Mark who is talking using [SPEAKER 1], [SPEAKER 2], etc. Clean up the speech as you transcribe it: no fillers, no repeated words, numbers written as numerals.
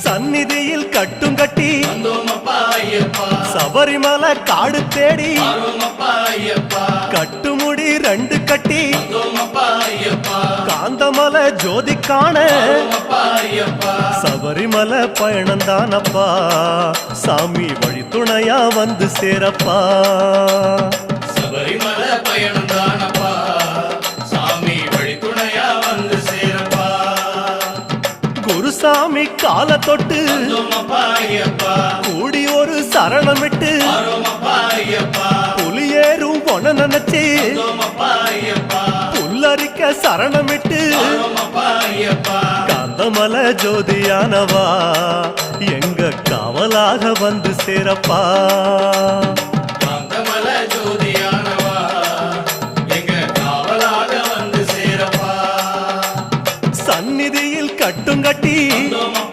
[SPEAKER 1] சந்நிதியில் கட்டும் கட்டி சபரிமலை காடு தேடி கட்டுமுடி 2 கட்டி காந்தமலை ஜோதி காண சபரிமலை பயணந்தானப்பா சாமி வழி துணையா வந்து சேரப்பா
[SPEAKER 2] சபரிமலை பயணந்தானப்பா சாமி வழி துணையா வந்து சேரப்பா
[SPEAKER 1] குருசாமி கால தொட்டு கூடி ஒரு சரணமிட்டு புலியேறும் பொன நினைச்சு புல்லரிக்க சரணமிட்டு காந்தமலை ஜோதியானவா எங்க காவலாக வந்து சேரப்பா
[SPEAKER 2] காந்தமலை ஜோதியா